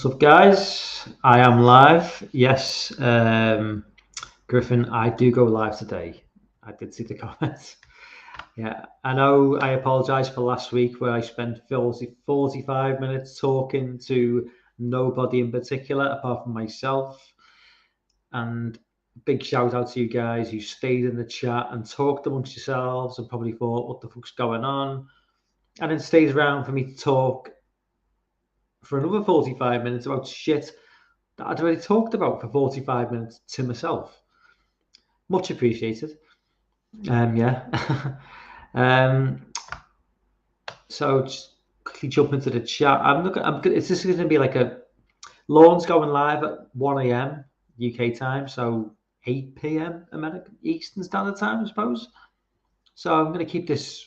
What's up, guys? I am live. Yes, Griffin, I do go live today. I did see the comments. Yeah, I know I apologise for last week where I spent 45 minutes talking to nobody in particular apart from myself. And big shout out to you guys who stayed in the chat and talked amongst yourselves and probably thought, what the fuck's going on? And then stayed around for me to talk for another 45 minutes about shit that I'd already talked about for 45 minutes to myself. Much appreciated. Yeah. So just quickly jump into the chat. It's just going to be like a launch going live at 1 a.m. UK time, so 8 p.m. American Eastern Standard Time, I suppose. So I'm going to keep this,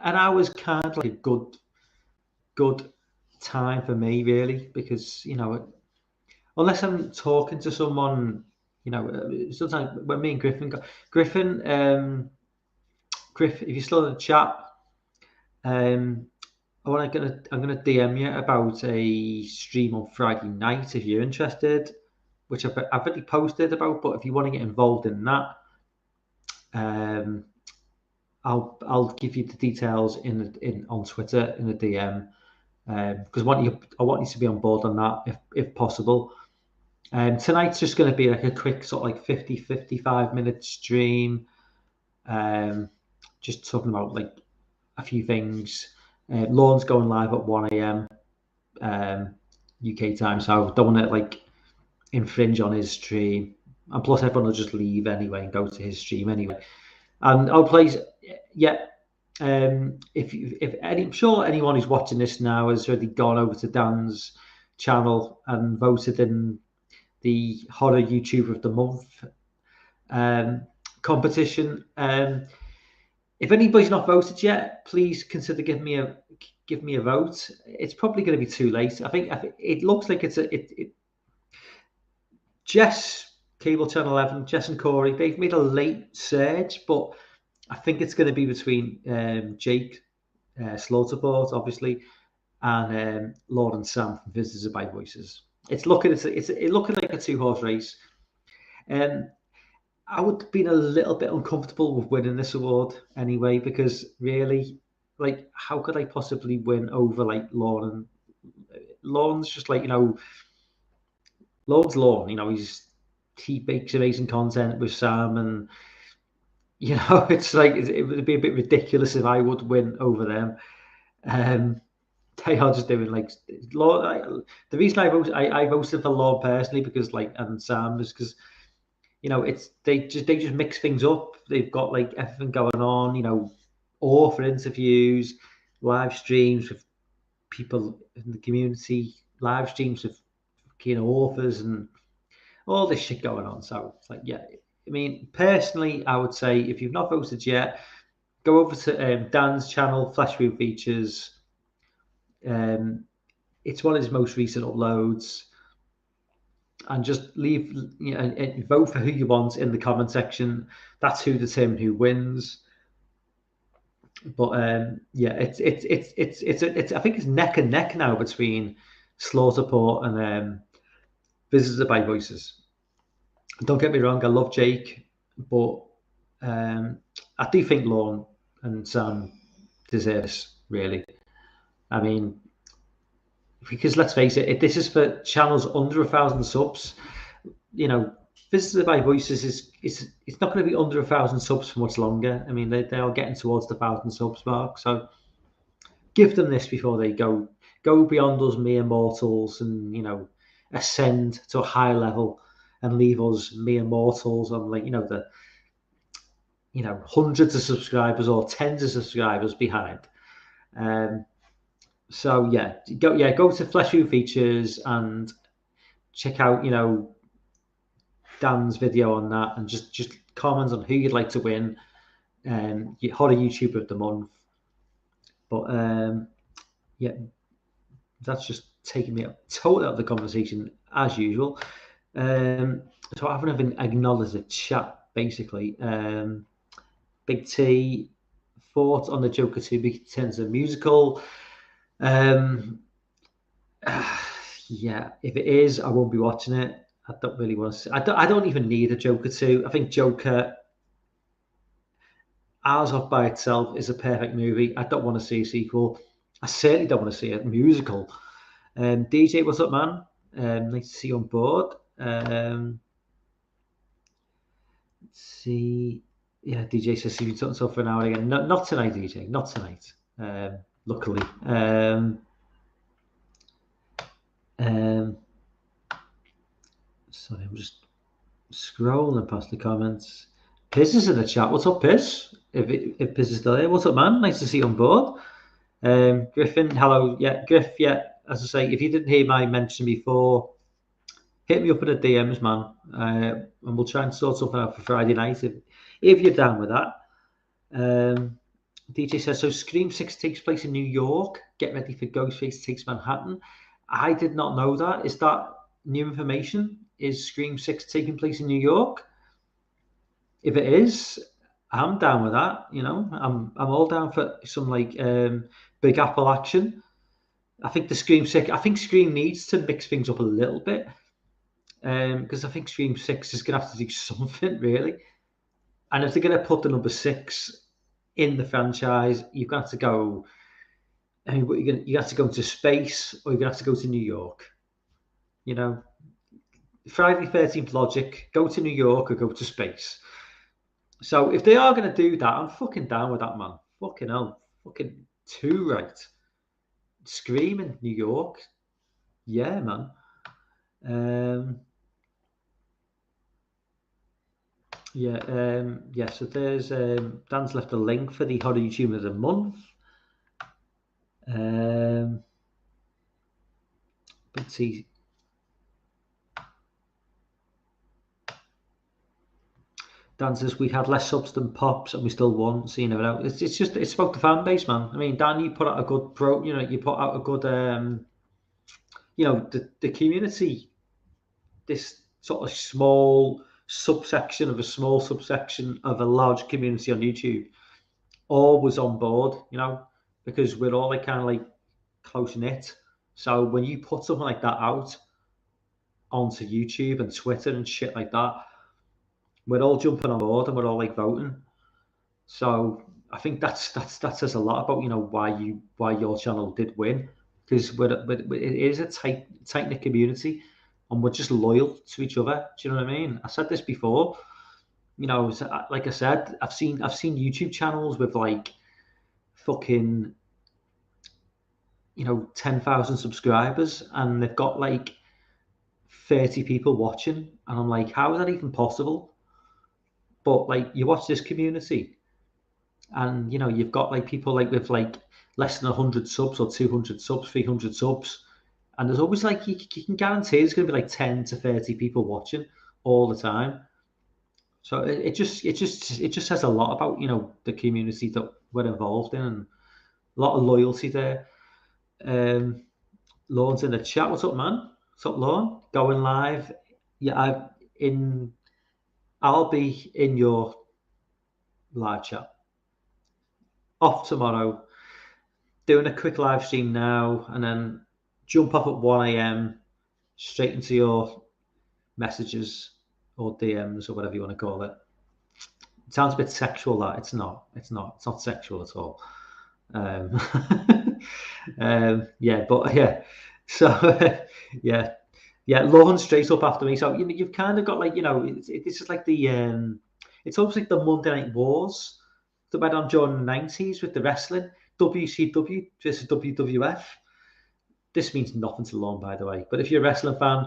an hour's kind of like a good time for me, really, because unless I'm talking to someone, sometimes when me and Griffin, Griff, if you're still in the chat, I'm gonna DM you about a stream on Friday night if you're interested, which I've already posted about. But if you want to get involved in that, I'll give you the details on Twitter in the DM, because I want you to be on board on that if possible. Tonight's just going to be like a quick sort of like 55 minute stream, just talking about like a few things. Lorne's going live at 1 a.m. UK time, so I don't want to like infringe on his stream, and plus everyone will just leave anyway and go to his stream anyway. And I'll play, I'm sure anyone who's watching this now has already gone over to Dan's channel and voted in the horror YouTuber of the month competition. If anybody's not voted yet, please consider give me a vote. It's probably going to be too late. I think it looks like Jess, Cable Channel 11, Jess and Corey, they've made a late surge, but I think it's going to be between Jake Slaughterport, obviously, and Lord and Sam from Visitors by Voices. It's looking like a two-horse race. I would have been a little bit uncomfortable with winning this award anyway, because really, like, how could I possibly win over like Lorne? Lorne's just like, Lorne's Lorne. He makes amazing content with Sam, and it's like it would be a bit ridiculous if I would win over them. They are just doing like Lord. The reason I voted for Lord personally and Sam is because they just mix things up. They've got like everything going on. Author interviews, live streams with people in the community, live streams with authors, and all this shit going on. So it's like, yeah. I mean, personally, I would say if you've not voted yet, go over to Dan's channel, Fleshroom Features. It's one of his most recent uploads, and just leave and vote for who you want in the comment section. That's who determines who wins. But yeah, it's I think it's neck and neck now between Slaughterport and Visitors by Voices. Don't get me wrong, I love Jake, but I do think Lorne and Sam deserve this, really. I mean, because let's face it, this is for channels under 1,000 subs. Visitors by Voices it's not going to be under 1,000 subs for much longer. I mean, they are getting towards the 1,000 subs mark, so give them this before they go beyond us mere mortals and ascend to a higher level and leave us mere mortals on the hundreds of subscribers or tens of subscribers behind. So go to Fleshroom Features and check out Dan's video on that, and just comment on who you'd like to win horror YouTuber of the month. But yeah, that's just taking me totally out of the conversation as usual. So I haven't even acknowledged the chat basically. Big T, thoughts on the Joker 2 turns a musical. Yeah, if it is, I won't be watching it. I don't really want to see. I don't even need a Joker 2. I think Joker, Hours Off by itself, is a perfect movie. I don't want to see a sequel. I certainly don't want to see a musical. DJ, what's up, man? Nice to see you on board. Let's see. Yeah, DJ says he's been talking for an hour again. Not tonight, DJ. Not tonight. Luckily. Sorry, I'm just scrolling past the comments. Piss is in the chat. What's up, Piss? If Piss is still here, what's up, man? Nice to see you on board. Griffin, hello. Yeah, Griff. Yeah, as I say, if you didn't hear my mention before, hit me up in the DMs, man, and we'll try and sort something out for Friday night if you're down with that. DJ says, so Scream 6 takes place in New York. Get ready for Ghostface Takes Manhattan. I did not know that. Is that new information? Is Scream 6 taking place in New York? If it is, I'm down with that. You know, I'm all down for some like Big Apple action. I think Scream needs to mix things up a little bit. Because I think Scream 6 is going to have to do something, really. And if they're going to put the number 6 in the franchise, you've got to go. I mean, you have to go to space, or you're going to have to go to New York. You know, Friday the 13th logic: go to New York or go to space. So if they are going to do that, I'm fucking down with that, man. Fucking hell, fucking too right. Scream in New York, yeah, man. Yeah. So there's Dan's left a link for the horror YouTube of the month. Let's see. Dan says we had less subs than Pops and we still won. So you never know. It's about the fan base, man. I mean, Dan, you put out a good you put out a good the community, this sort of small subsection of a small subsection of a large community on YouTube, all was on board, because we're all like kind of like close knit. So when you put something like that out onto YouTube and Twitter and shit like that, we're all jumping on board and we're all like voting. So I think that says a lot about why your channel did win, because it is a tight knit community, and we're just loyal to each other. Do you know what I mean? I said this before. Like I said, I've seen YouTube channels with like fucking 10,000 subscribers, and they've got like 30 people watching, and I'm like, how is that even possible? But like, you watch this community, and you've got like people like with like less than 100 subs or 200 subs, 300 subs, and there's always like you can guarantee there's going to be like 10 to 30 people watching all the time. So it just says a lot about the community that we're involved in, and a lot of loyalty there. Lorne's in the chat. What's up, man? What's up, Lorne? Going live. Yeah, I'll be in your live chat. Off tomorrow. Doing a quick live stream now, and then jump off at 1 a.m. straight into your messages or DMs or whatever you want to call it. It sounds a bit sexual. That it's not. It's not sexual at all. Yeah, but yeah. So yeah. Lauren straight up after me. So you've kind of got like this is like the it's almost like the Monday Night Wars that went on during the 90s with the wrestling, WCW versus WWF. This means nothing to Lauren, by the way. But if you're a wrestling fan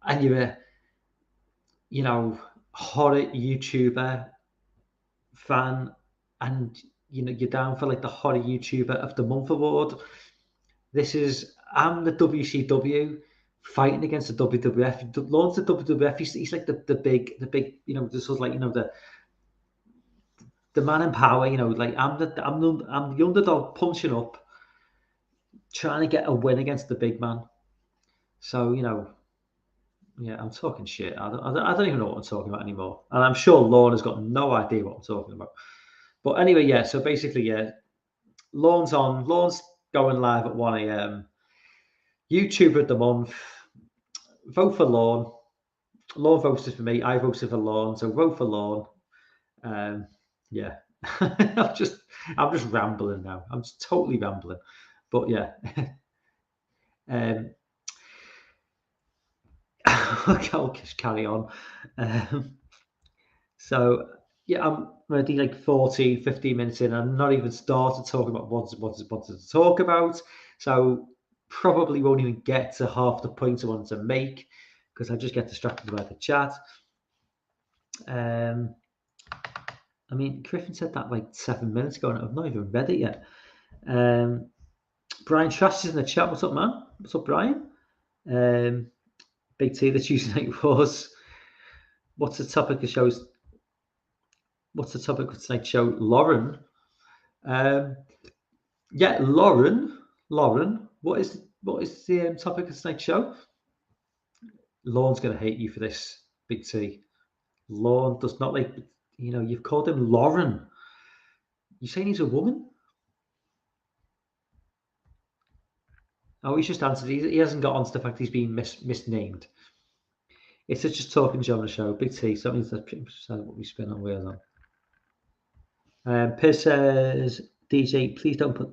and you're a horror YouTuber fan, and you're down for like the horror YouTuber of the month award, I'm the WCW fighting against the WWF. Lauren's the WWF. He's like the big the sort of like the man in power. Like I'm the underdog punching up, trying to get a win against the big man. So yeah, I'm talking shit. I don't even know what I'm talking about anymore, and I'm sure Lauren has got no idea what I'm talking about. But anyway, yeah. So basically, yeah, Lauren's going live at 1 a.m. YouTuber of the month. Vote for Lorne. Lorne voted for me. I voted for Lorne. So vote for Lorne. Yeah. I'm just rambling now. I'm just totally rambling. But yeah. I'll just carry on. So yeah, I'm already like 14, 15 minutes in. I'm not even started talking about what I wanted to talk about. So probably won't even get to half the points I wanted to make because I just get distracted by the chat. I mean, Griffin said that like 7 minutes ago, and I've not even read it yet. Brian Trash is in the chat. What's up, man? What's up, Brian? Big T, the Tuesday Night Wars. What's the topic of shows? What's the topic of tonight's show? Lauren. Yeah, Lauren. What is the topic of tonight's show? Lauren's gonna hate you for this, Big T. Lauren does not like. You've called him Lauren. You saying he's a woman? Oh, he's just answered. He hasn't got onto the fact he's been misnamed. It's just talking show on the show. Big T. So that means that's what we spin on wheels on. Piers says, DJ, please don't put.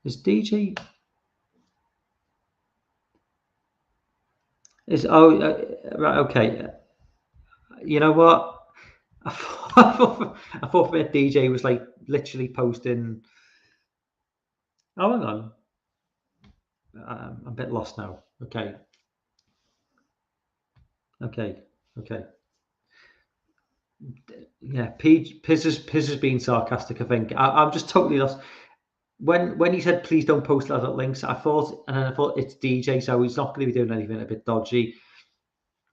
Is DJ? Right? Okay. You know what? I thought that DJ was like literally posting. Oh, hang on. I'm a bit lost now. Okay. Yeah, Piz has been sarcastic. I think I'm just totally lost. When he said please don't post other links, I thought it's DJ, so he's not going to be doing anything a bit dodgy.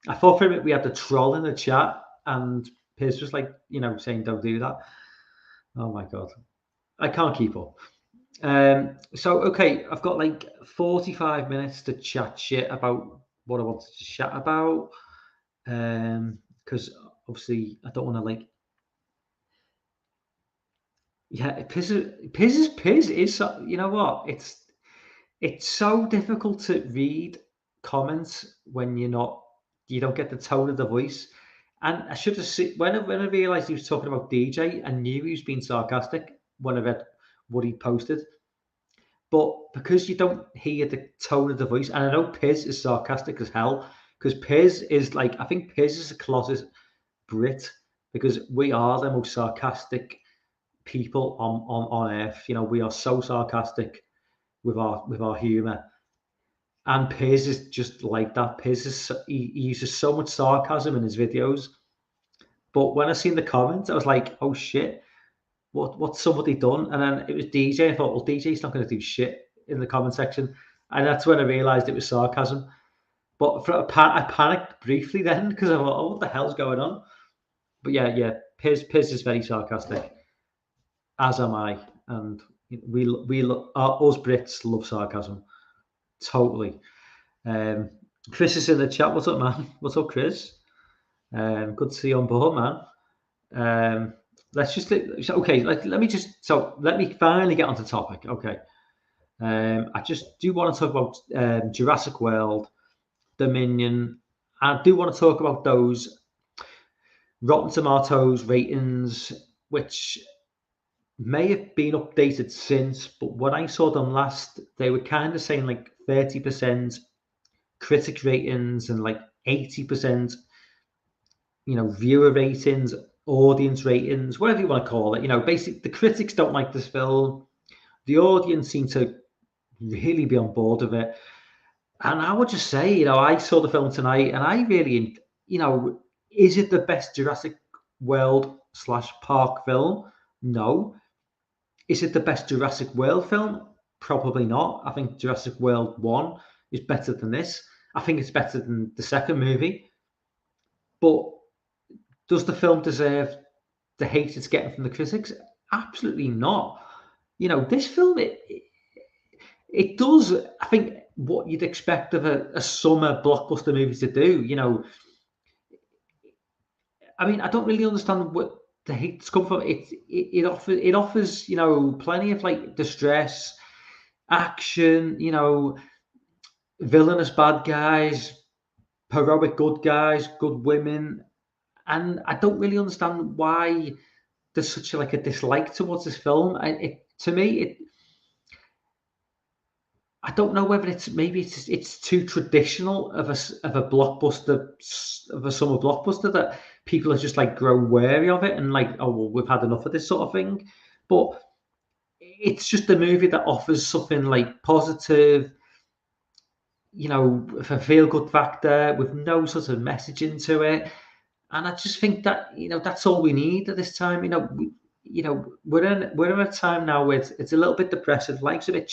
I thought for a minute we had the troll in the chat, and Piz was like, saying don't do that. Oh my god, I can't keep up. So okay, I've got like 45 minutes to chat shit about what I wanted to chat about. Because obviously I don't want to like. Yeah, Piz is. You know what? It's so difficult to read comments when you don't get the tone of the voice. And I should have seen when I realised he was talking about DJ, I knew he was being sarcastic when I read what he posted. But because you don't hear the tone of the voice, and I know Piz is sarcastic as hell, because Piz is like, I think Piz is a closet Brit, because we are the most sarcastic people on earth. We are so sarcastic with our humor, and Piz is just like that. He uses so much sarcasm in his videos, but when I seen the comments, I was like, oh shit, what's somebody done? And then it was DJ. I thought, well, DJ's not going to do shit in the comment section, and that's when I realized it was sarcasm. But I panicked briefly then because I thought, oh, what the hell's going on? But yeah, Piz is very sarcastic, as am I, and us Brits love sarcasm, totally. Chris is in the chat. What's up, man? What's up, Chris? Good to see you on board, man. Let's just okay. Let me finally get onto topic. Okay. I just do want to talk about Jurassic World, Dominion. I do want to talk about those Rotten Tomatoes ratings, which may have been updated since, but when I saw them last, they were kind of saying like 30% critic ratings and like 80%, viewer ratings, audience ratings, whatever you want to call it. Basically, the critics don't like this film. The audience seem to really be on board with it. And I would just say, I saw the film tonight and I really, is it the best Jurassic World / Park film? No. Is it the best Jurassic World film? Probably not. I think Jurassic World 1 is better than this. I think it's better than the second movie. But does the film deserve the hate it's getting from the critics? Absolutely not. This film, it does, I think, what you'd expect of a summer blockbuster movie to do. I mean, I don't really understand what the hate's come from. It offers plenty of like distress, action, villainous bad guys, heroic good guys, good women, and I don't really understand why there's such a dislike towards this film. To me, I don't know whether it's too traditional of a blockbuster, of a summer blockbuster, that people are just like grown wary of it and like, oh well, we've had enough of this sort of thing. But it's just a movie that offers something like positive, with a feel good factor, with no sort of message into it. And I just think that that's all we need at this time. We're in a time now where it's a little bit depressive, life's a bit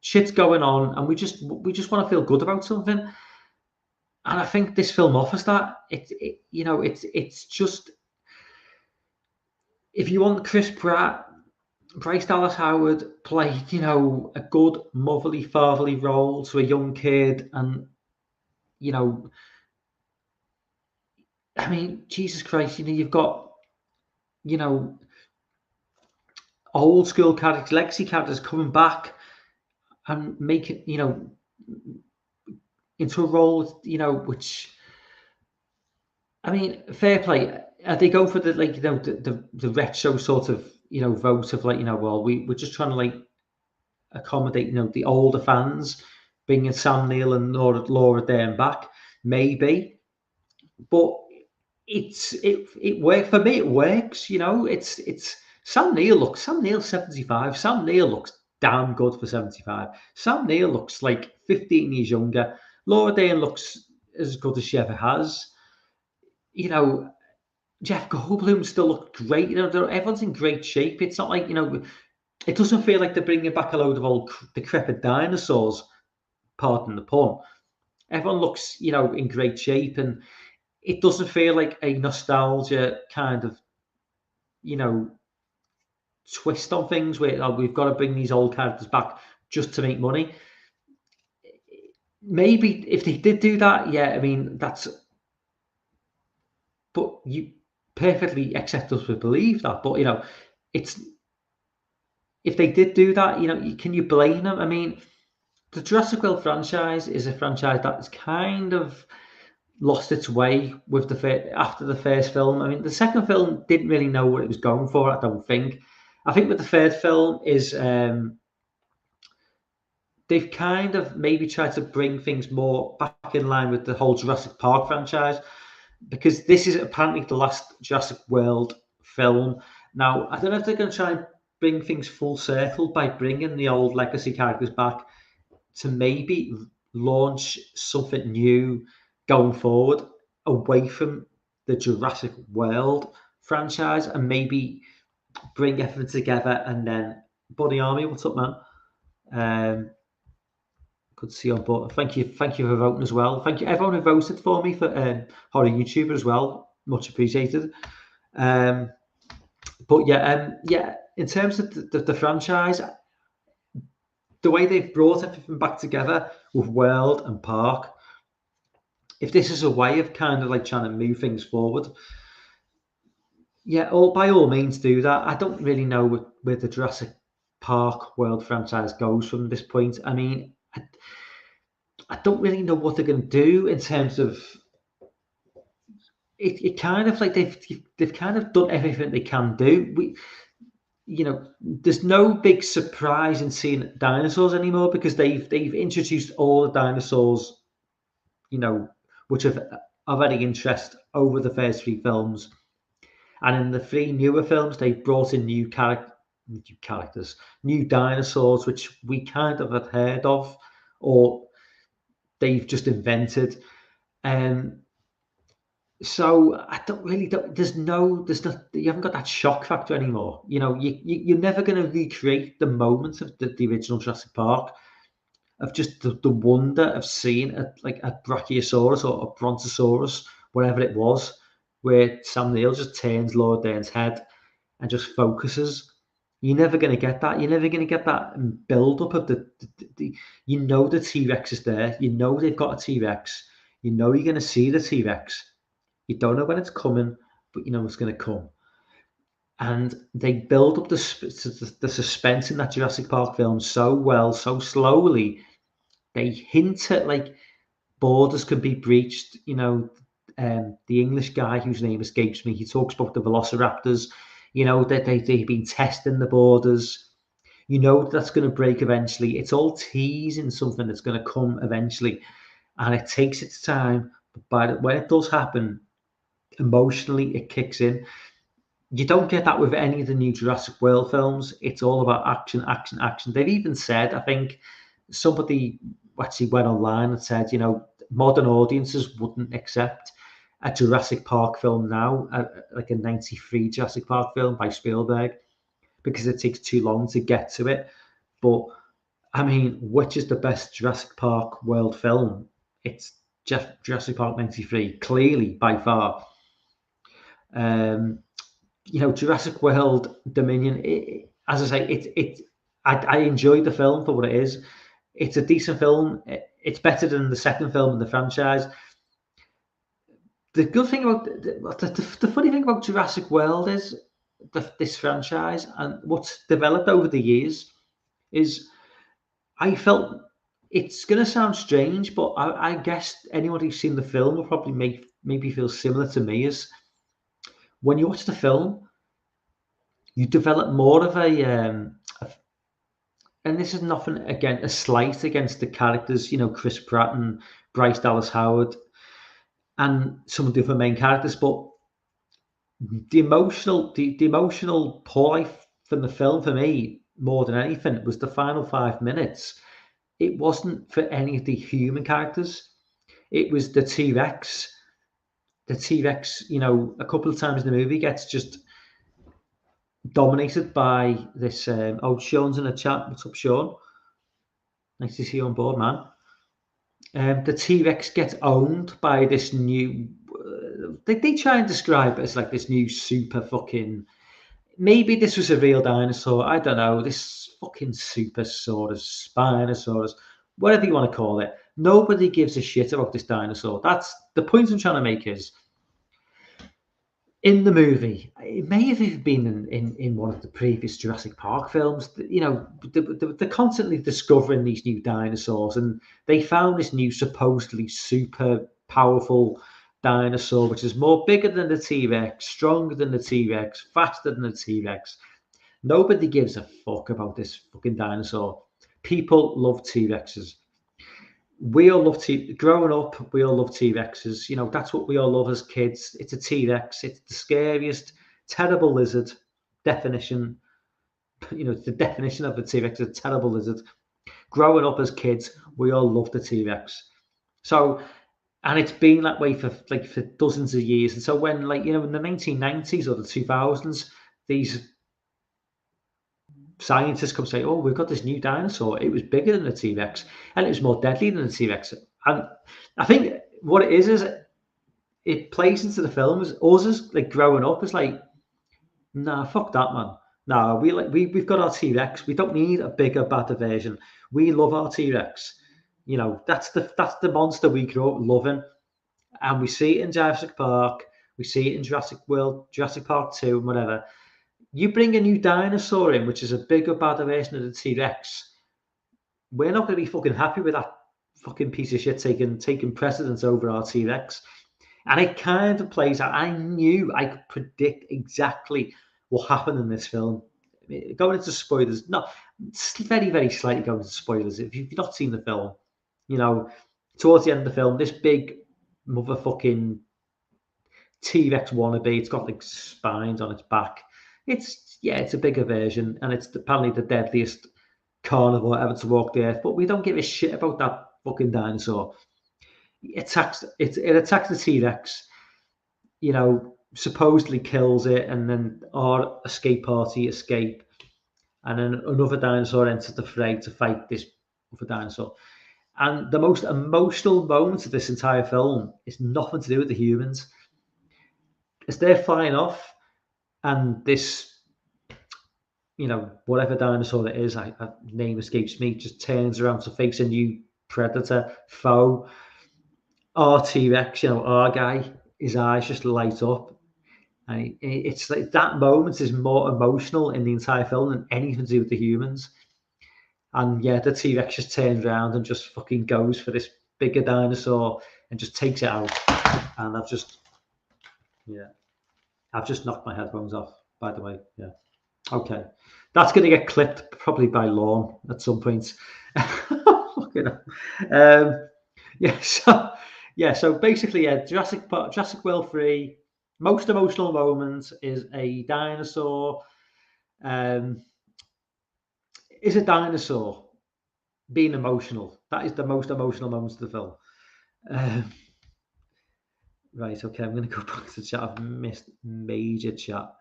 shit's going on, and we just want to feel good about something. And I think this film offers that. It's just, if you want Chris Pratt, Bryce Dallas Howard played, a good motherly, fatherly role to a young kid, and you know, I mean, Jesus Christ, you've got, you know, old school characters, legacy characters coming back and make it, into a role, which, I mean, fair play. They go for the the retro sort of vote of like, well, we're just trying to like accommodate the older fans, bringing Sam Neill and Laura Dern back, maybe, but it works for me. It works, It's Sam Neill's 75. Sam Neill looks damn good for 75. Sam Neill looks like 15 years younger. Laura Dern looks as good as she ever has. Jeff Goldblum still looked great. Everyone's in great shape. It's not like, it doesn't feel like they're bringing back a load of old decrepit dinosaurs, pardon the pun. Everyone looks, in great shape, and it doesn't feel like a nostalgia kind of, twist on things where, oh, we've got to bring these old characters back just to make money. Maybe if they did do that, yeah, I mean, but you perfectly accept us to believe that. But, it's, if they did do that, can you blame them? I mean, the Jurassic World franchise is a franchise that's kind of lost its way with after the first film. I mean, the second film didn't really know what it was going for, I don't think. I think with the third film is they've kind of maybe tried to bring things more back in line with the whole Jurassic Park franchise, because this is apparently the last Jurassic World film. Now, I don't know if they're going to try and bring things full circle by bringing the old legacy characters back to maybe launch something new going forward away from the Jurassic World franchise, and maybe bring everything together. And then, Buddy Army, what's up, man? Good to see you on board. Thank you for voting as well. Thank you everyone who voted for me for Horror YouTuber as well. Much appreciated. But yeah, in terms of the franchise, the way they've brought everything back together with World and Park, if this is a way of kind of like trying to move things forward, yeah, by all means do that. I don't really know where the Jurassic Park World franchise goes from this point. I mean, I don't really know what they're going to do in terms of it. It kind of like they've kind of done everything they can do. There's no big surprise in seeing dinosaurs anymore, because they've introduced all the dinosaurs, which have already interest over the first three films. And in the three newer films, they brought in new characters, new dinosaurs, which we kind of had heard of, or they've just invented. So I there's not, you haven't got that shock factor anymore. You're never going to recreate the moment of the original Jurassic Park, of just the wonder of seeing a Brachiosaurus or a Brontosaurus, whatever it was, where Sam Neill just turns Laura Dern's head and just focuses. You're never going to get that. You're never going to get that build up of the the T-Rex is there. They've got a T-Rex. You're going to see the T-Rex. You don't know when it's coming, but you know it's going to come. And they build up the suspense in that Jurassic Park film so well, so slowly. They hint at like borders could be breached. You know, the English guy whose name escapes me, he talks about the velociraptors. You know that they've been testing the borders. You know that's going to break eventually. It's all teasing something that's going to come eventually, and it takes its time. But when it does happen, emotionally it kicks in. You don't get that with any of the new Jurassic World films. It's all about action, action, action. They've even said, I think somebody actually went online and said, you know, modern audiences wouldn't accept a Jurassic Park film now, like a '93 Jurassic Park film by Spielberg, because it takes too long to get to it. But I mean, which is the best Jurassic Park World film? It's Jurassic Park '93, clearly by far. Um, you know, Jurassic World Dominion. As I say, I enjoyed the film for what it is. It's a decent film. It's better than the second film in the franchise. The good thing about the funny thing about Jurassic World is this franchise and what's developed over the years is I felt it's going to sound strange, but I guess anyone who's seen the film will probably maybe feel similar to me. Is when you watch the film, you develop more of and this is nothing again a slight against the characters, you know, Chris Pratt and Bryce Dallas Howard and some of the other main characters, but the emotional pull from the film for me more than anything was the final 5 minutes. It wasn't for any of the human characters. It was the T-Rex. The T-Rex, you know, a couple of times in the movie gets just dominated by this. Sean's in the chat. What's up, Sean? Nice to see you on board, man. The T-Rex gets owned by this new. They try and describe it as like this new super fucking. Maybe this was a real dinosaur. I don't know. This fucking Supersaurus, Spinosaurus, whatever you want to call it. Nobody gives a shit about this dinosaur. That's the point I'm trying to make is in the movie, it may have even been in one of the previous Jurassic Park films. You know, they're constantly discovering these new dinosaurs, and they found this new supposedly super powerful dinosaur, which is more bigger than the T-Rex, stronger than the T-Rex, faster than the T-Rex. Nobody gives a fuck about this fucking dinosaur. People love T-Rexes. We all love growing up. We all love T-Rexes. You know, that's what we all love as kids. It's a T-Rex. It's the scariest, terrible lizard. Definition. You know, it's the definition of a T-Rex. A terrible lizard. Growing up as kids, we all love the T-Rex. So, and it's been that way for dozens of years. And so when, like, you know, in the 1990s or the 2000s, these scientists come say, "Oh, we've got this new dinosaur. It was bigger than the T-Rex, and it was more deadly than the T-Rex." And I think what it is it plays into the film. As us as like growing up is like, nah, fuck that, man. Nah, we've got our T-Rex. We don't need a bigger, better version. We love our T-Rex. You know, that's the monster we grew up loving, and we see it in Jurassic Park. We see it in Jurassic World, Jurassic Park 2, and whatever. You bring a new dinosaur in, which is a bigger, badder version of the T-Rex, we're not going to be fucking happy with that fucking piece of shit taking precedence over our T-Rex. And it kind of plays out. I knew I could predict exactly what happened in this film. I mean, going into spoilers, not very, very slightly going into spoilers. If you've not seen the film, you know, towards the end of the film, this big motherfucking T-Rex wannabe, it's got like spines on its back. It's a bigger version, and it's apparently the deadliest carnivore ever to walk the earth. But we don't give a shit about that fucking dinosaur. It attacks the T-Rex, you know, supposedly kills it, and then our escape party escape, and then another dinosaur enters the fray to fight this other dinosaur. And the most emotional moment of this entire film is nothing to do with the humans. As they're flying off, and this, you know, whatever dinosaur it is, name escapes me, just turns around to face a new predator, foe. Our T-Rex, you know, our guy, his eyes just light up. And it's like that moment is more emotional in the entire film than anything to do with the humans. And yeah, the T-Rex just turns around and just fucking goes for this bigger dinosaur and just takes it out. And I've just knocked my headphones off, by the way. Yeah. Okay. That's going to get clipped probably by Lorne at some point. Fucking hell. So basically, Jurassic World 3, most emotional moment is a dinosaur. Is a dinosaur being emotional? That is the most emotional moments of the film. Right, okay, I'm going to go back to chat. I've missed major chat,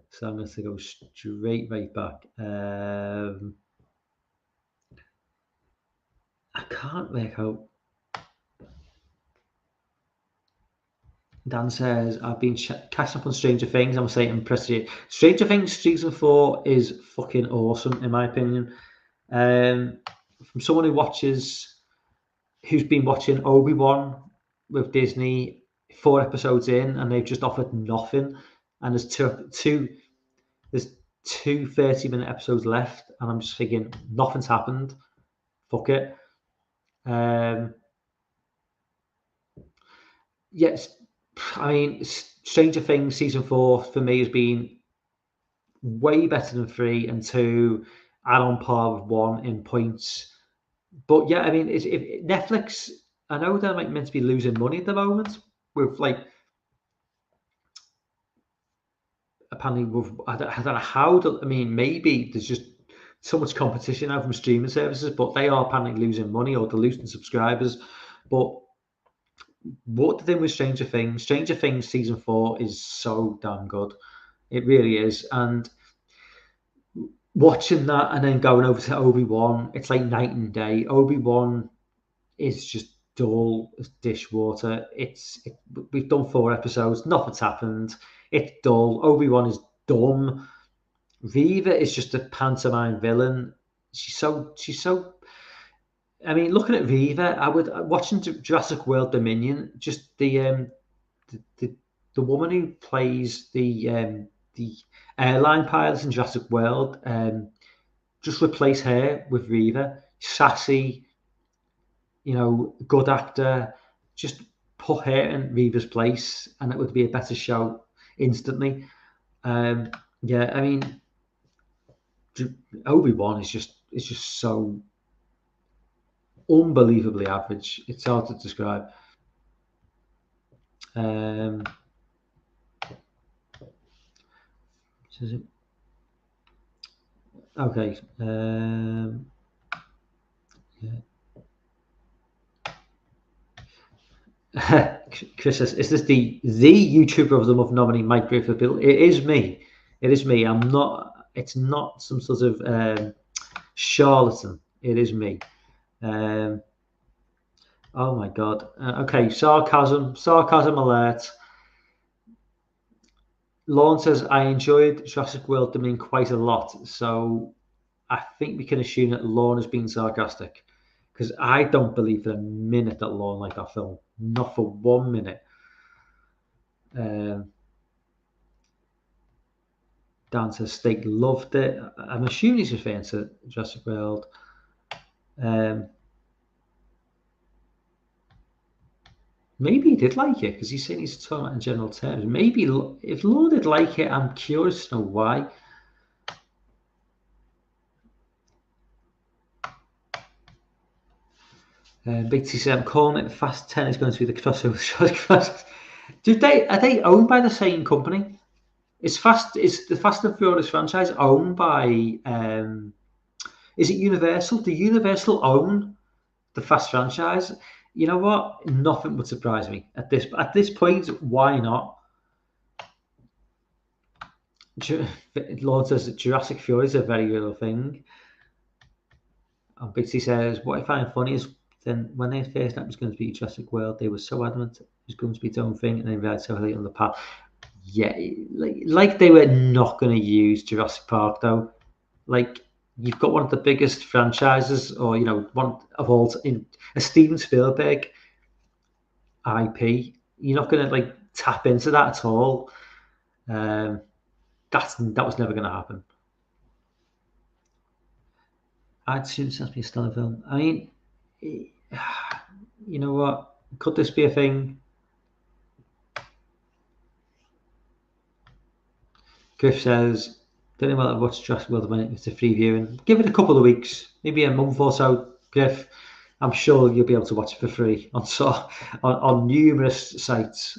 so I'm going to go straight right back. I can't make out. Dan says, I've been catching up on Stranger Things. I'm saying impressed you. Stranger Things season 4 is fucking awesome, in my opinion. From someone who's been watching Obi-Wan with Disney 4 episodes in, and they've just offered nothing. And there's two 30-minute episodes left, and I'm just thinking nothing's happened. Fuck it. Yes, I mean, Stranger Things season 4 for me has been way better than 3, and 2 are on par with 1 in points. But yeah, I mean, if Netflix, I know they're like meant to be losing money at the moment with like apparently with I don't know how. I mean, maybe there's just so much competition now from streaming services, but they are apparently losing money or they're losing subscribers. But what the thing with Stranger Things season 4 is so damn good. It really is. And watching that and then going over to Obi-Wan, it's like night and day. Obi-Wan is just dull as dishwater. We've done 4 episodes, nothing's happened. It's dull. Obi-Wan is dumb. Riva is just a pantomime villain. She's so. I mean, looking at Riva, watching Jurassic World Dominion. Just the woman who plays the airline pilot in Jurassic World. Just replace her with Riva. Sassy, good actor. Just put her in Riva's place, and it would be a better show instantly. I mean, Obi-Wan is just so unbelievably average. It's hard to describe. Okay. Chris says, "Is this the YouTuber of the month nominee, Mike Griffith Bill?" It is me. It is me. I'm not. It's not some sort of charlatan. It is me. Oh my god. Okay, sarcasm alert. Lorne says, I enjoyed Jurassic World Dominion quite a lot, so I think we can assume that Lorne has been sarcastic, because I don't believe for a minute that Lorne liked that film. Not for 1 minute. Dan says, Steak loved it. I'm assuming he's referring to Jurassic World. Maybe he did like it, because he's saying he's talking about in general terms. Maybe if Lorne did like it, I'm curious to know why. Big T said, I'm calling it Fast 10 is going to be the crossover with Fast. Are they owned by the same company? Is the Fast and Furious franchise owned by is it Universal? Do Universal own the Fast franchise? You know what? Nothing would surprise me at this point. Why not? Lord says that Jurassic Fury is a very real thing. And Big T says, what I find funny is then when they first it was going to be Jurassic World, they were so adamant it was going to be its own thing, and they realized so late on the path. Yeah, like they were not going to use Jurassic Park though. Like, you've got one of the biggest franchises, or one of all in a Steven Spielberg IP. You're not going to tap into that at all. That was never going to happen. I'd assume Sesame is still a film. I mean, you know what? Could this be a thing? Griff says, don't know whether I've watched Jurassic World when it's a free viewing. Give it a couple of weeks, maybe a month or so, Griff. I'm sure you'll be able to watch it for free on numerous sites.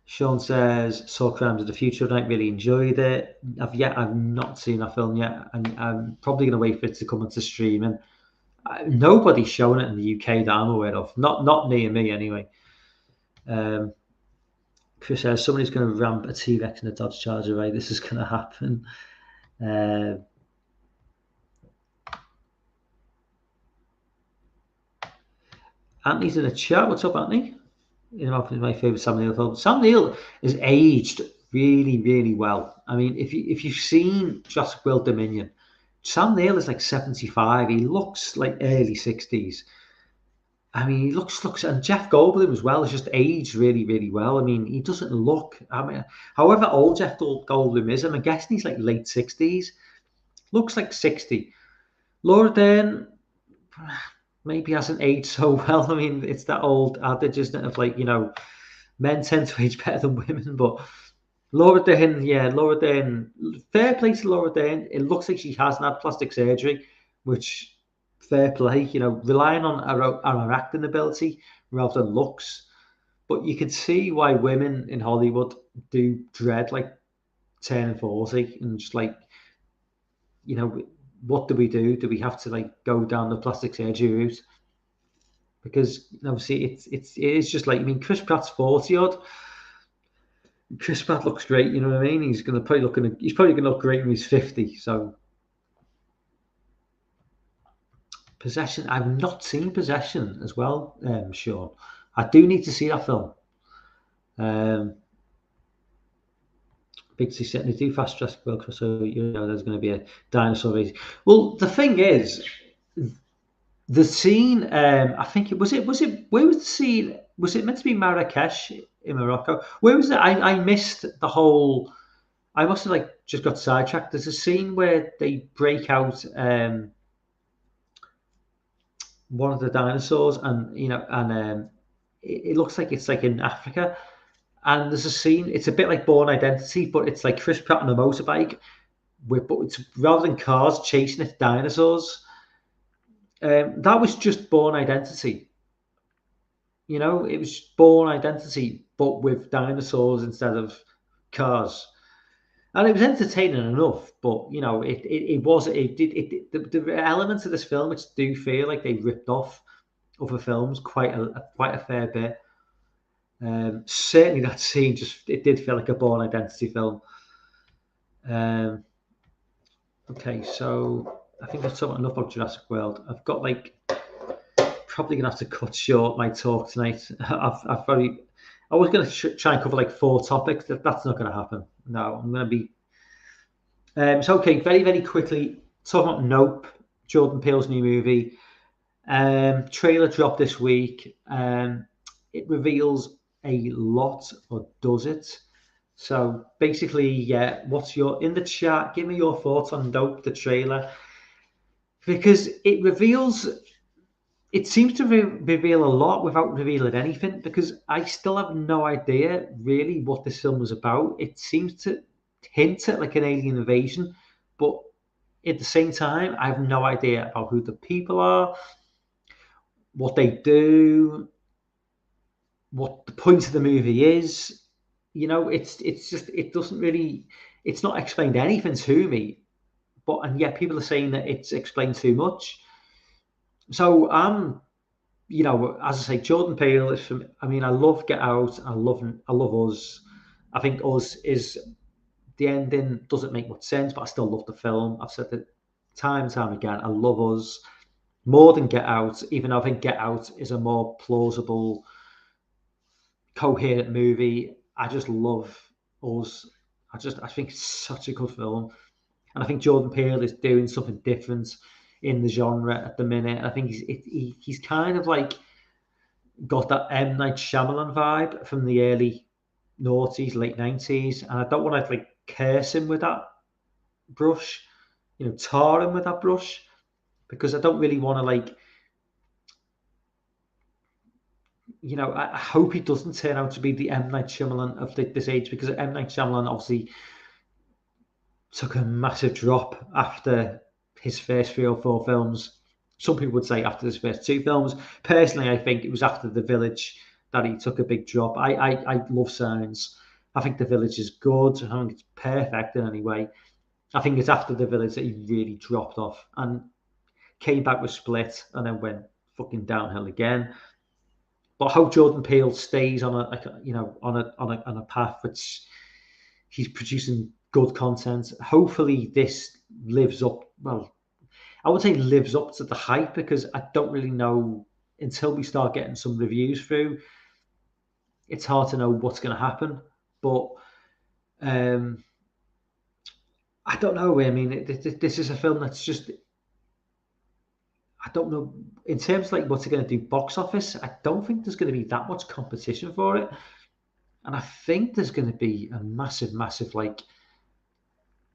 Sean says, saw Crimes of the Future tonight, really enjoyed it. I've not seen that film yet, and I'm probably going to wait for it to come into streaming. Nobody's showing it in the UK that I'm aware of. Not near me anyway. Chris says, somebody's going to ramp a T-Rex in a Dodge Charger, right? This is going to happen. Anthony's in the chat. What's up, Anthony? You know, my favourite Sam Neill film. Sam Neill is aged really, really well. I mean, if you've seen Jurassic World Dominion, Sam Neill is like 75. He looks like early 60s. I mean, he looks, and Jeff Goldblum as well has just aged really, really well. I mean, he doesn't look. I mean, however old Jeff Goldblum is, I'm guessing he's like late 60s. Looks like 60. Laura Dern maybe hasn't aged so well. I mean, it's that old adage, isn't it, of like, you know, men tend to age better than women. But Laura Dern, fair play to Laura Dern. It looks like she hasn't had plastic surgery, which fair play, you know, relying on her acting ability rather than looks. But you can see why women in Hollywood do dread like turning 40 and just like, you know, what do we do? Do we have to like go down the plastic surgery route? Because obviously it is just like, I mean, Chris Pratt's 40 odd. Chris Pratt looks great, you know what I mean? He's probably going to look great when he's 50. So Possession, I've not seen Possession as well, Sean. I do need to see that film. Big C said they do fast Jurassic World, so you know there's going to be a dinosaur race. Well, the thing is, the scene. I think it was where was the scene? Was it meant to be Marrakesh in Morocco? Where was it? I missed the whole. I must have like just got sidetracked. There's a scene where they break out one of the dinosaurs, and you know, and it looks like it's like in Africa. And there's a scene. It's a bit like Born Identity, but it's like Chris Pratt on a motorbike. But it's rather than cars chasing, it's dinosaurs. That was just Born Identity. You know, it was Born Identity, but with dinosaurs instead of cars. And it was entertaining enough, but you know, the elements of this film which do feel like they ripped off other films quite a fair bit. Certainly that scene it did feel like a Born Identity film. Okay, so I think I've talked enough about Jurassic World. I've got like probably gonna have to cut short my talk tonight. I was gonna try and cover like 4 topics. That's not gonna happen. No, I'm gonna be. So okay, very very quickly talking about Nope, Jordan Peele's new movie. Trailer dropped this week. It reveals a lot, or does it? So basically, yeah, in the chat? Give me your thoughts on Nope, the trailer, because it seems to reveal a lot without revealing anything, because I still have no idea really what this film was about. It seems to hint at like an alien invasion, but at the same time, I have no idea about who the people are, what they do, what the point of the movie is. You know, it's just, it doesn't really, it's not explained anything to me, and yet people are saying that it's explained too much. So you know, as I say, Jordan Peele is from. I mean, I love Get Out. I love Us. I think Us is, the ending doesn't make much sense, but I still love the film. I've said that time and time again. I love Us more than Get Out, even though I think Get Out is a more plausible, coherent movie. I just love Us. I think it's such a good film, and I think Jordan Peele is doing something different in the genre at the minute. I think he's kind of like got that M. Night Shyamalan vibe from the early noughties, late 90s, and I don't want to like curse him with that brush, tar him with that brush, because I don't really want to like, I hope he doesn't turn out to be the M. Night Shyamalan of this age, because M. Night Shyamalan obviously took a massive drop after his first 3 or 4 films. Some people would say after his first 2 films. Personally, I think it was after The Village that he took a big drop. I love Signs. I think The Village is good. I think it's perfect in any way. I think it's after The Village that he really dropped off and came back with Split and then went fucking downhill again. But I hope Jordan Peele stays on a path which he's producing good content. Hopefully this lives up, well, I would say lives up to the hype, because I don't really know until we start getting some reviews through. It's hard to know what's going to happen, but I don't know. I mean, this is a film that's just, I don't know, in terms of like what's it going to do box office, I don't think there's going to be that much competition for it. And I think there's going to be a massive like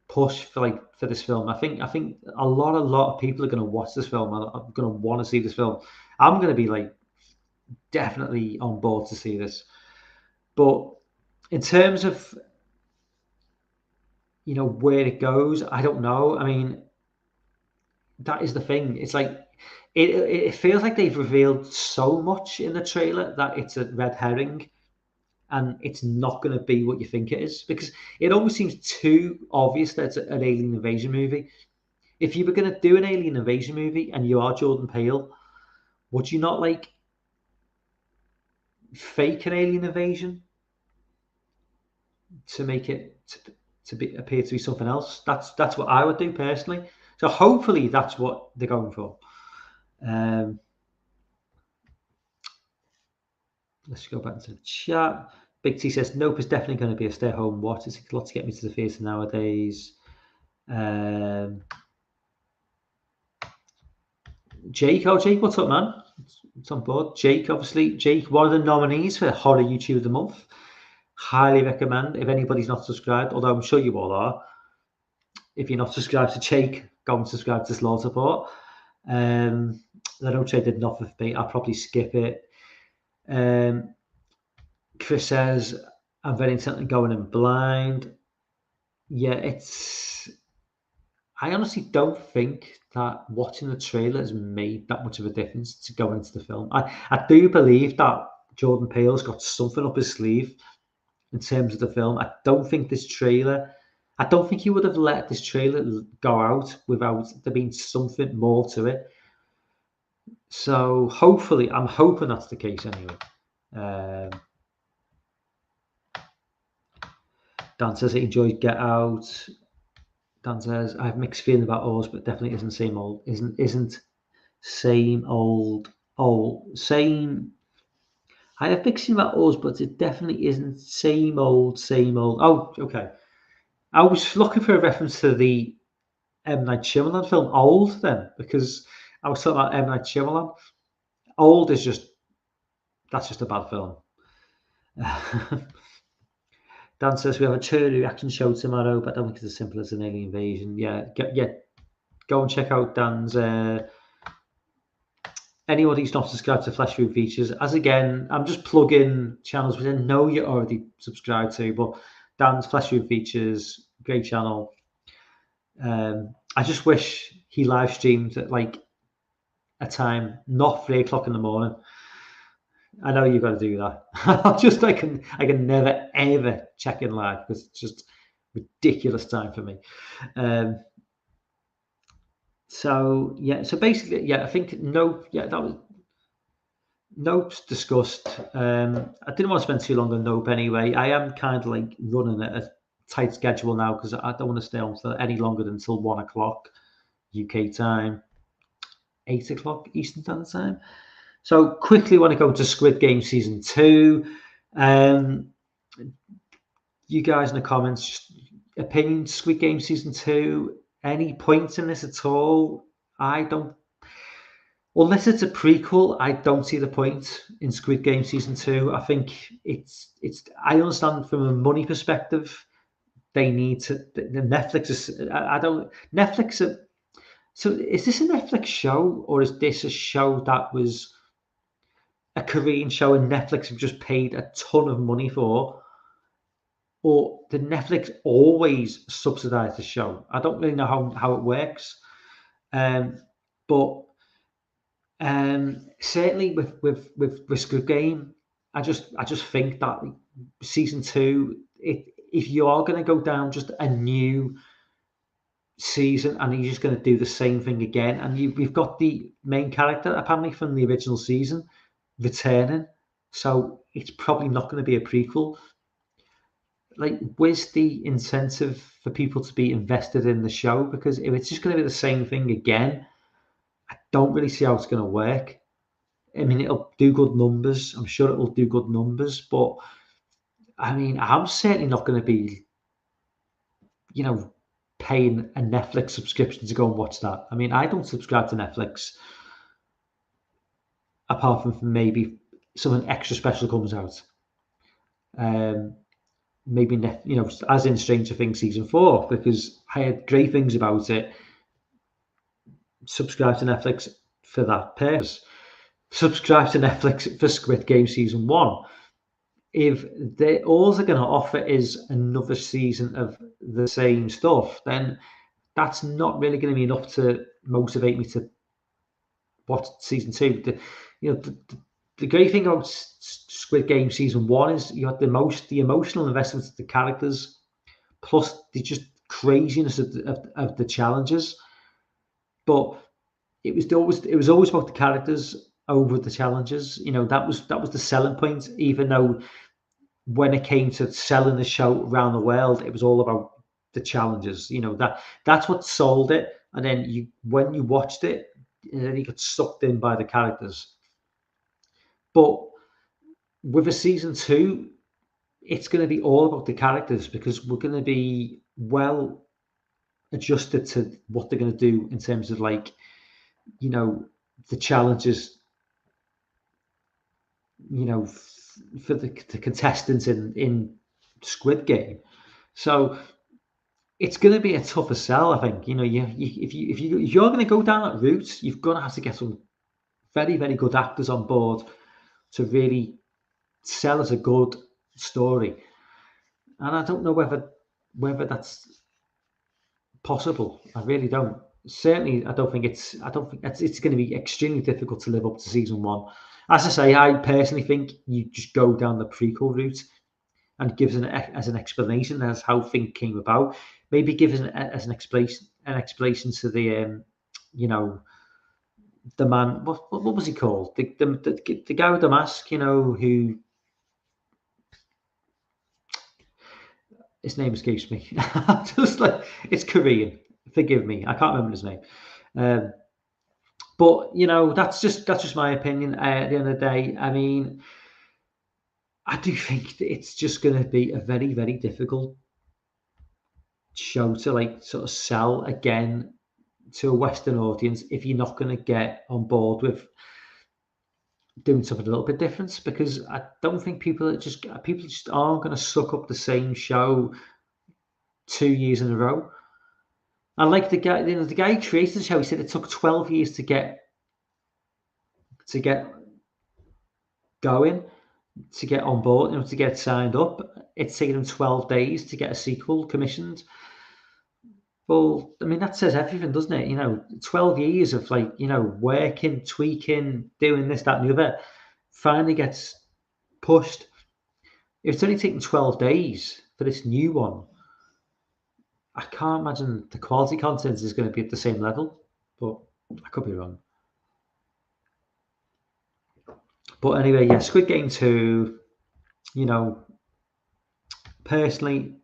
push for this film. I think a lot of people are going to watch this film and are going to want to see this film. I'm going to be like definitely on board to see this. But in terms of where it goes, I don't know. I mean, that is the thing. It's like it feels like they've revealed so much in the trailer that it's a red herring, and it's not going to be what you think it is, because it almost seems too obvious that it's an alien invasion movie. If you were going to do an alien invasion movie and you are Jordan Peele, would you not like fake an alien invasion to make it appear to be something else? That's what I would do personally. So hopefully that's what they're going for. Let's go back to the chat. Big T says, Nope is definitely going to be a stay-at-home watch. It's a lot to get me to the theatre nowadays. Jake, what's up, man? It's on board. Jake, obviously. Jake, one of the nominees for Horror YouTube of the Month. Highly recommend, if anybody's not subscribed, although I'm sure you all are. If you're not subscribed to Jake, go and subscribe to Slow Support. I know Jake did enough with me. I'll probably skip it. Chris says, I'm very intently going in blind. Yeah, I honestly don't think that watching the trailer has made that much of a difference to going into the film. I do believe that Jordan Peele's got something up his sleeve in terms of the film. I don't think he would have let this trailer go out without there being something more to it. So hopefully, I'm hoping that's the case anyway. Dan says he enjoyed Get Out. Dan says I have mixed feeling about Oz, but definitely isn't same old. Isn't same old. Same. I have mixed feeling about Oz, but it definitely isn't same old. Oh, okay. I was looking for a reference to the M. Night Shyamalan film Old then, because I was talking about M. Night Shyamalan. Old is that's just a bad film. Dan says we have a trailer reaction show tomorrow, but I don't think it's as simple as an alien invasion. Yeah, go and check out Dan's. Anybody who's not subscribed to Flesh Food Features, as again, I'm just plugging channels which I know you're already subscribed to, but Dan's Flesh Food Features, great channel. I just wish he live streamed at like a time, not 3 o'clock in the morning. I know you've got to do that. I can never ever check in live because it's just ridiculous time for me. So basically, I think that was Nope's discussed. I didn't want to spend too long on Nope anyway. I am kind of like running at a tight schedule now because I don't want to stay on for any longer than until 1 o'clock UK time, 8 o'clock Eastern Standard Time. So quickly want to go to Squid Game Season 2. You guys in the comments, opinions, Squid Game Season 2, any points in this at all? I don't, unless it's a prequel, I don't see the point in Squid Game season 2. I think I understand from a money perspective, they need to, the Netflix is, I don't, Netflix, so is this a Netflix show, or is this a show that was a Korean show and Netflix have just paid a ton of money for? Or did Netflix always subsidize the show? I don't really know how it works. But certainly with Squid Game, I just think that season 2, if you are going to go down just a new season and you're just going to do the same thing again, and we've got the main character apparently from the original season returning, so it's probably not going to be a prequel. Like, where's the incentive for people to be invested in the show? Because if it's just going to be the same thing again, I don't really see how it's going to work. I mean, it'll do good numbers. I'm sure it will do good numbers, but I mean, I'm certainly not going to be, paying a Netflix subscription to go and watch that. I mean, I don't subscribe to Netflix apart from maybe something extra special comes out. Maybe as in Stranger Things season 4, because I had great things about it. Subscribe to Netflix for that purpose. Subscribe to Netflix for Squid Game season 1. If they all they're going to offer is another season of the same stuff, then that's not really going to be enough to motivate me to watch season 2. The great thing about Squid Game season 1 is you have the emotional investment of the characters, plus the just craziness of the challenges. But it was always about the characters over the challenges. That was the selling point. Even though when it came to selling the show around the world, it was all about the challenges. That's what sold it. And then when you watched it, you got sucked in by the characters. But with a season 2, it's going to be all about the characters, because we're going to be well adjusted to what they're going to do in terms of the challenges, for the contestants in Squid Game. So it's going to be a tougher sell, I think. If you're going to go down that route, you've got to have to get some very, very good actors on board to really sell as a good story. And I don't know whether that's possible. I really don't. Certainly, I don't think it's going to be extremely difficult to live up to season 1. As I say, I personally think you just go down the prequel route and gives as an explanation as how things came about. Maybe give as an explanation to the the man. What was he called? The guy with the mask. Who, his name escapes me. Just like, it's Korean. Forgive me, I can't remember his name. But that's just my opinion. At the end of the day, I mean, I do think that it's just going to be a very, very difficult show to sort of sell again to a Western audience if you're not going to get on board with doing something a little bit different, because I don't think people just aren't going to suck up the same show 2 years in a row. And like the guy who created the show, he said it took 12 years to get going, to get on board, to get signed up. It's taken him 12 days to get a sequel commissioned. Well, I mean, that says everything, doesn't it? 12 years of working, tweaking, doing this, that, and the other, finally gets pushed. If it's only taken 12 days for this new one, I can't imagine the quality content is going to be at the same level, but I could be wrong. But anyway, yeah, Squid Game 2, personally,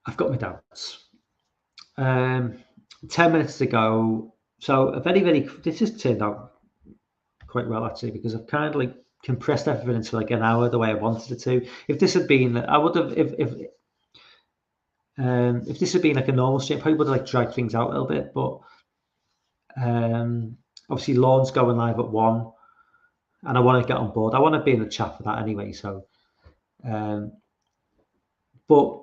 I've got my doubts. 10 minutes to go. So this has turned out quite well, actually, because I've kind of compressed everything into an hour the way I wanted it to. If this had been, I would have, If this had been like a normal stream, probably would have like dragged things out a little bit, but obviously Lorne's going live at 1, and I want to get on board. I want to be in the chat for that anyway. So, but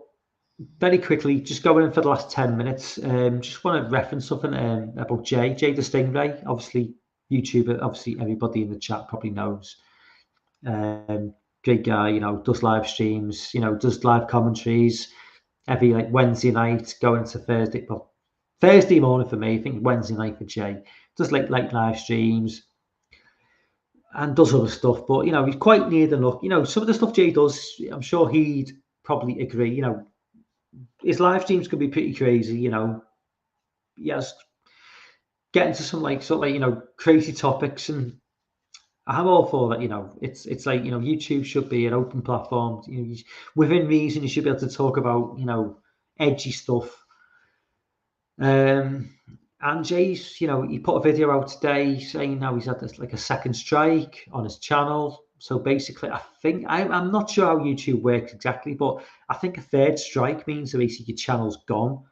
very quickly, just going in for the last 10 minutes, just want to reference something about Jay the Stingray, obviously YouTuber, obviously everybody in the chat probably knows. Great guy, does live streams, does live commentaries every like Wednesday night, going to Thursday, well, Thursday morning for me, I think Wednesday night for Jay, does like live streams and does other stuff, but he's quite near the look. Some of the stuff Jay does, I'm sure he'd probably agree. His live streams could be pretty crazy. Yes, get into some like sort of like crazy topics, and I'm all for that. It's like YouTube should be an open platform. Within reason, you should be able to talk about edgy stuff. And Jay's, he put a video out today saying now he's had this like a second strike on his channel. So basically, I think I'm not sure how YouTube works exactly, but I think a third strike means that basically your channel's gone.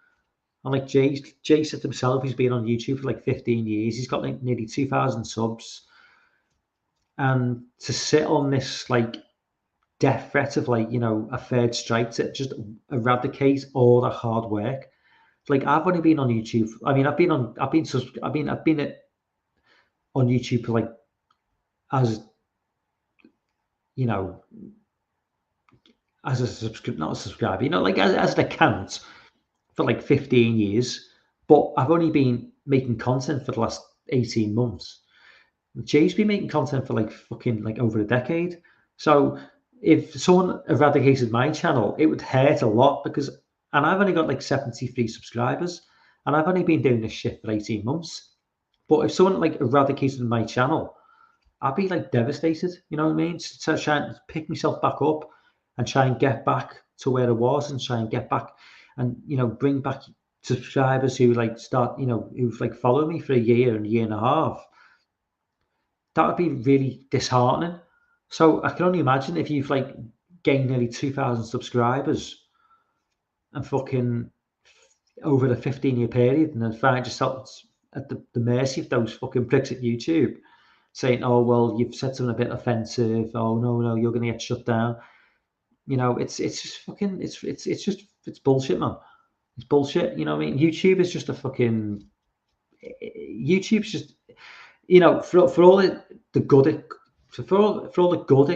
And like Jay said himself, he's been on YouTube for like 15 years. He's got like nearly 2,000 subs. And to sit on this like death threat of like, a third strike to just eradicate all that hard work. Like I've only been on YouTube. I mean, I've been on YouTube for like as as a not a subscriber, like as an account for like 15 years. But I've only been making content for the last 18 months. Jay's been making content for like fucking like over a decade. So if someone eradicated my channel, it would hurt a lot and I've only got like 73 subscribers and I've only been doing this shit for 18 months. But if someone like eradicated my channel, I'd be like devastated, you know what I mean? So trying to pick myself back up and try and get back to where I was and try and get back and, bring back subscribers who like start, who've like followed me for a year and a half. That would be really disheartening. So I can only imagine if you've like gained nearly 2,000 subscribers and fucking over a 15-year period and then find yourself at the mercy of those fucking pricks at YouTube saying, oh, well, you've said something a bit offensive. Oh, no, you're going to get shut down. It's just fucking, it's bullshit, man. It's bullshit. You know what I mean? YouTube's just, for all the good for all the good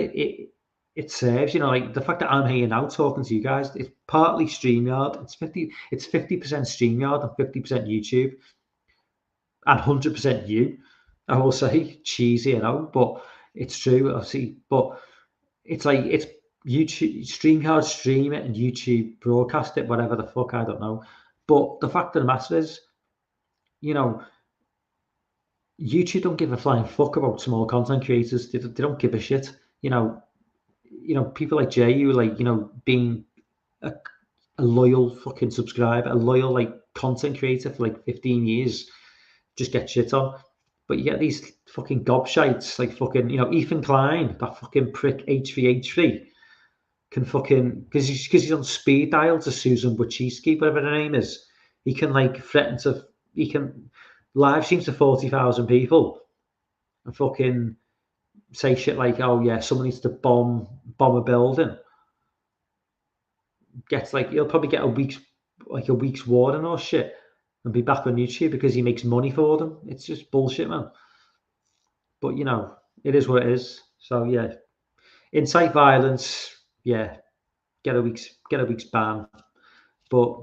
it serves, like the fact that I'm here now talking to you guys, it's partly StreamYard. It's 50% StreamYard and 50% YouTube and 100% you. I will say cheesy, but it's true. I see, but it's like it's YouTube StreamYard stream it and YouTube broadcast it, whatever the fuck, I don't know. But the fact of the matter is, YouTube don't give a flying fuck about small content creators. They don't give a shit. People like Jay, who like being a loyal fucking subscriber, a loyal like content creator for like 15 years, just get shit on. But you get these fucking gobshites like fucking Ethan Klein, that fucking prick H3H3 can fucking because he's on speed dial to Susan Wojcicki, whatever her name is. He can like threaten to live streams to 40,000 people and fucking say shit like, oh yeah, someone needs to bomb a building. Gets like he'll probably get a week's warning or shit and be back on YouTube because he makes money for them. It's just bullshit, man. But it is what it is. So yeah, incite violence, yeah, get a week's ban. But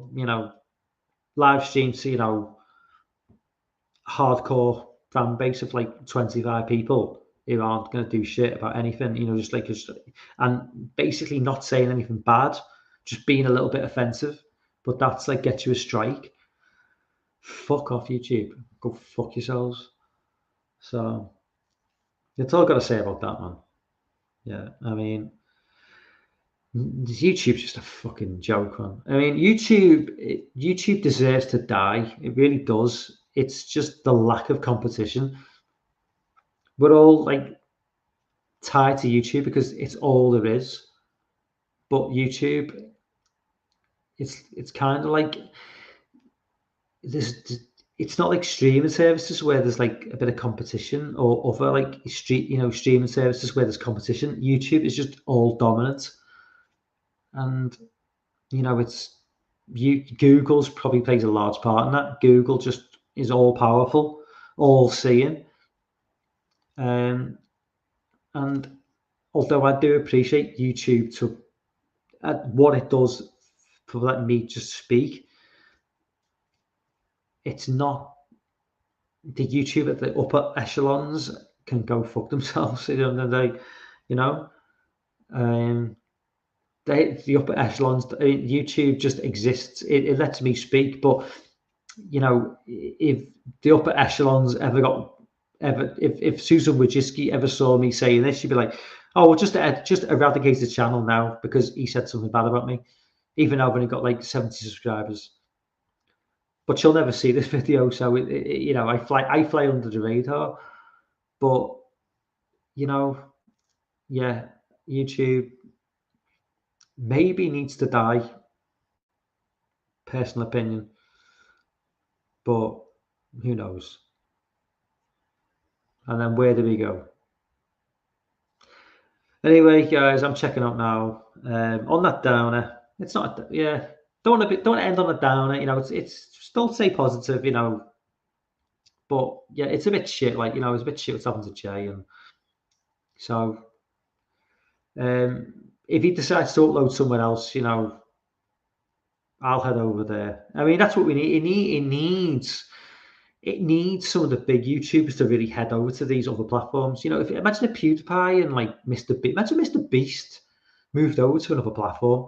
live streams, hardcore fan base of like 25 people who aren't going to do shit about anything, and basically not saying anything bad, just being a little bit offensive, but that's like gets you a strike. Fuck off, YouTube. Go fuck yourselves. So that's all I've got to say about that, man. Yeah, I mean, YouTube's just a fucking joke, man. I mean, YouTube deserves to die. It really does. It's just the lack of competition. We're all like tied to YouTube because it's all there is. But YouTube it's kind of like this. It's not like streaming services where there's like a bit of competition, or other like streaming services where there's competition. YouTube is just all dominant, and it's Google's probably plays a large part in that. Google just is all powerful, all seeing, and although I do appreciate YouTube to what it does for letting me just speak, it's not the YouTube at the upper echelons can go fuck themselves. You know, um, the upper echelons. YouTube just exists. It lets me speak, but if the upper echelons if Susan Wojcicki ever saw me saying this, she'd be like, "Oh, well, just eradicate the channel now because he said something bad about me," even though I've only got like 70 subscribers. But she'll never see this video, so I fly under the radar. But yeah, YouTube maybe needs to die. Personal opinion, but who knows? And then where do we go? Anyway, guys, I'm checking out now. On that downer, it's not. Yeah, don't want to end on a downer. It's still stay positive. But yeah, it's a bit shit. Like it's a bit shit what's happened to Jay, and so if he decides to upload somewhere else, I'll head over there. I mean, that's what we need. It needs some of the big YouTubers to really head over to these other platforms. Imagine a PewDiePie and like imagine Mr. Beast moved over to another platform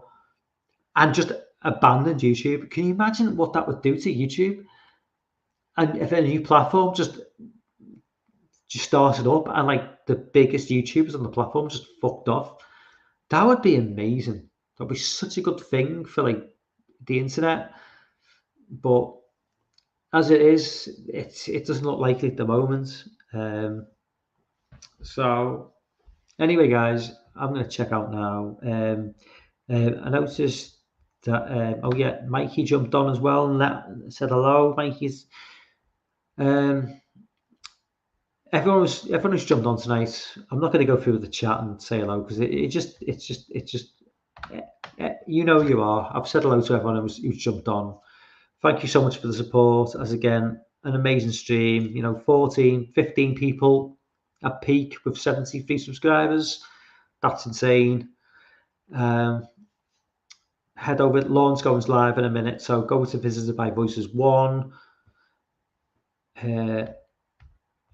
and just abandoned YouTube. Can you imagine what that would do to YouTube? And if a new platform just started up and like the biggest YouTubers on the platform just fucked off, that would be amazing. That would be such a good thing for like the internet. But as it is, it doesn't look likely at the moment. So anyway, guys, I'm going to check out now. I noticed that oh yeah, Mikey jumped on as well and said hello. Mikey's everyone who's jumped on tonight. I'm not going to go through the chat and say hello because it's just you are. I've said hello to everyone who's jumped on. Thank you so much for the support. As again, an amazing stream. 14, 15 people at peak with 73 subscribers. That's insane. Head over. Launch goes live in a minute, so go to Visited by Voices 1 and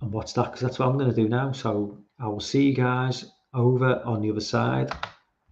watch that because that's what I'm going to do now. So I will see you guys over on the other side.